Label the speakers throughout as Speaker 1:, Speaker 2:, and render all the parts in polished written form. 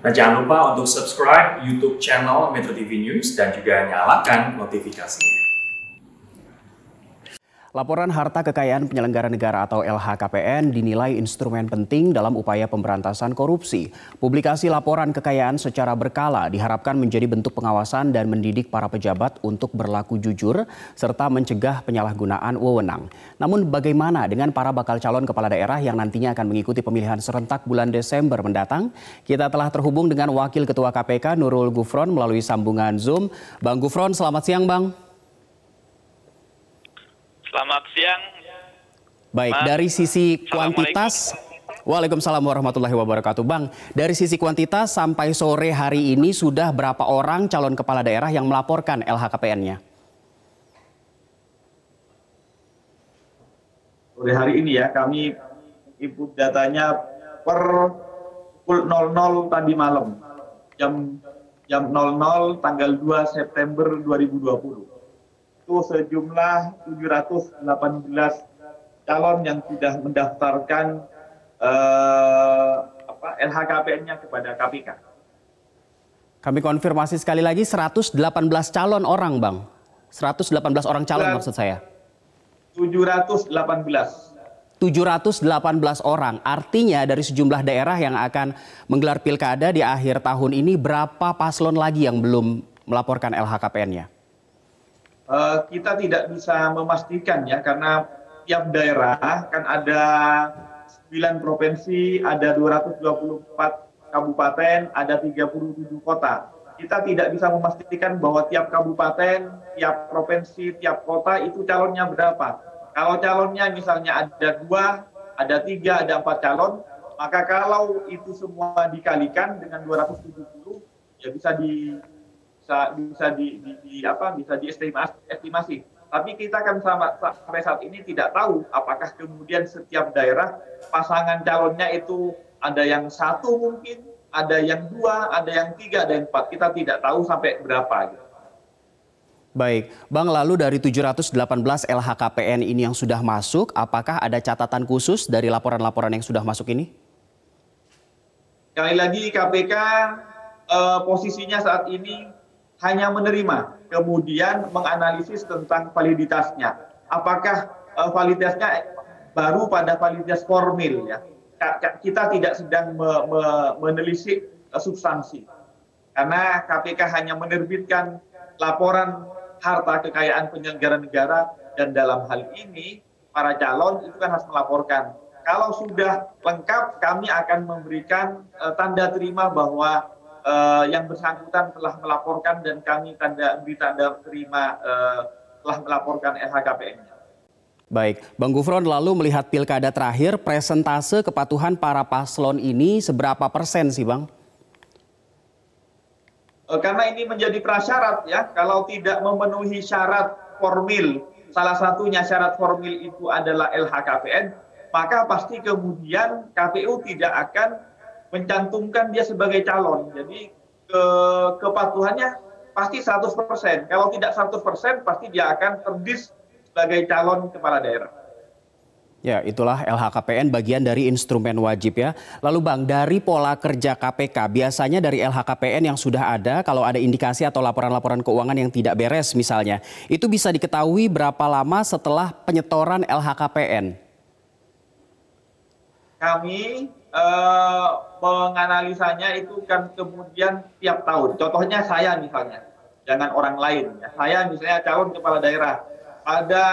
Speaker 1: Dan jangan lupa untuk subscribe YouTube channel Metro TV News dan juga nyalakan notifikasinya.
Speaker 2: Laporan harta kekayaan penyelenggara negara atau LHKPN dinilai instrumen penting dalam upaya pemberantasan korupsi. Publikasi laporan kekayaan secara berkala diharapkan menjadi bentuk pengawasan dan mendidik para pejabat untuk berlaku jujur serta mencegah penyalahgunaan wewenang. Namun bagaimana dengan para bakal calon kepala daerah yang nantinya akan mengikuti pemilihan serentak bulan Desember mendatang? Kita telah terhubung dengan Wakil Ketua KPK Nurul Gufron melalui sambungan Zoom. Bang Gufron, selamat siang Bang.
Speaker 3: Selamat siang.
Speaker 2: Baik, dari sisi kuantitas, Waalaikumsalam warahmatullahi wabarakatuh. Bang, dari sisi kuantitas sampai sore hari ini sudah berapa orang calon kepala daerah yang melaporkan LHKPN-nya?
Speaker 4: Sore hari ini ya, kami input datanya per pukul 00 tadi malam, jam 00 tanggal 2 September 2020. Itu sejumlah 718 calon yang sudah mendaftarkan LHKPN-nya kepada KPK.
Speaker 2: Kami konfirmasi sekali lagi 118 calon orang Bang. 118 orang calon maksud saya.
Speaker 4: 718
Speaker 2: orang. Artinya dari sejumlah daerah yang akan menggelar pilkada di akhir tahun ini, berapa paslon lagi yang belum melaporkan LHKPN-nya?
Speaker 4: Kita tidak bisa memastikan ya, karena tiap daerah kan ada 9 provinsi, ada 224 kabupaten, ada 37 kota. Kita tidak bisa memastikan bahwa tiap kabupaten, tiap provinsi, tiap kota itu calonnya berapa. Kalau calonnya misalnya ada 2, ada 3, ada 4 calon, maka kalau itu semua dikalikan dengan 270 ya bisa diestimasi. Tapi kita kan sampai saat ini tidak tahu apakah kemudian setiap daerah pasangan calonnya itu ada yang 1 mungkin, ada yang 2, ada yang 3, ada yang 4. Kita tidak tahu sampai berapa. Gitu.
Speaker 2: Baik, Bang, lalu dari 718 LHKPN ini yang sudah masuk, apakah ada catatan khusus dari laporan-laporan yang sudah masuk ini?
Speaker 4: Sekali lagi KPK posisinya saat ini hanya menerima, kemudian menganalisis tentang validitasnya. Apakah validitasnya baru pada validitas formil ya? Kita tidak sedang menelisik substansi. Karena KPK hanya menerbitkan laporan harta kekayaan penyelenggara negara, dan dalam hal ini para calon itu kan harus melaporkan. Kalau sudah lengkap, kami akan memberikan tanda terima bahwa yang bersangkutan telah melaporkan, dan kami beri tanda terima telah melaporkan LHKPN-nya.
Speaker 2: Baik, Bang Gufron, lalu melihat pilkada terakhir, presentase kepatuhan para paslon ini seberapa persen sih Bang?
Speaker 4: Karena ini menjadi prasyarat ya, kalau tidak memenuhi syarat formil, salah satunya syarat formil itu adalah LHKPN, maka pasti kemudian KPU tidak akan mencantumkan dia sebagai calon. Jadi kepatuhannya pasti 100%. Kalau tidak 100%, pasti dia akan terdis sebagai calon kepala daerah.
Speaker 2: Ya, itulah LHKPN bagian dari instrumen wajib ya. Lalu Bang, dari pola kerja KPK, biasanya dari LHKPN yang sudah ada, kalau ada indikasi atau laporan-laporan keuangan yang tidak beres misalnya, itu bisa diketahui berapa lama setelah penyetoran LHKPN?
Speaker 4: Kami menganalisanya itu kan kemudian tiap tahun. Contohnya saya misalnya, jangan orang lain. Ya. Saya misalnya calon kepala daerah. Pada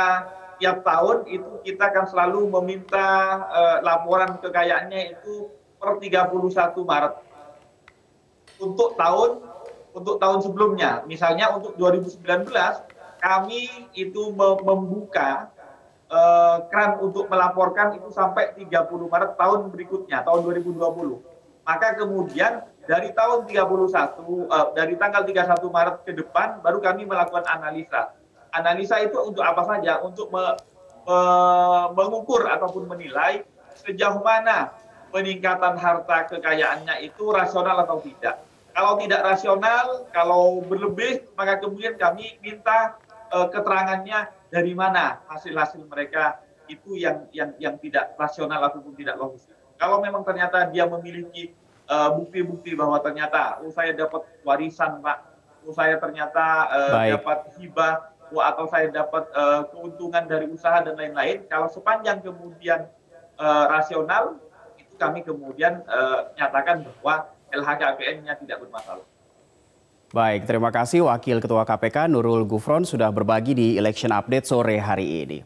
Speaker 4: tiap tahun itu kita akan selalu meminta laporan kekayaannya itu per 31 Maret. Untuk tahun sebelumnya, misalnya untuk 2019, kami itu membuka keran untuk melaporkan itu sampai 30 Maret tahun berikutnya, tahun 2020. Maka kemudian dari tahun 31, dari tanggal 31 Maret ke depan, baru kami melakukan analisa. Analisa itu untuk apa saja? Untuk mengukur ataupun menilai sejauh mana peningkatan harta kekayaannya itu rasional atau tidak. Kalau tidak rasional, kalau berlebih, maka kemudian kami minta keterangannya dari mana hasil-hasil mereka itu yang tidak rasional ataupun tidak logis. Kalau memang ternyata dia memiliki bukti-bukti bahwa ternyata saya dapat warisan Pak, saya ternyata
Speaker 2: Baik.
Speaker 4: dapat hibah, atau saya dapat keuntungan dari usaha dan lain-lain. Kalau sepanjang kemudian rasional, itu kami kemudian nyatakan bahwa LHKPN-nya tidak bermasalah.
Speaker 2: Baik, terima kasih Wakil Ketua KPK Nurul Gufron sudah berbagi di Election Update sore hari ini.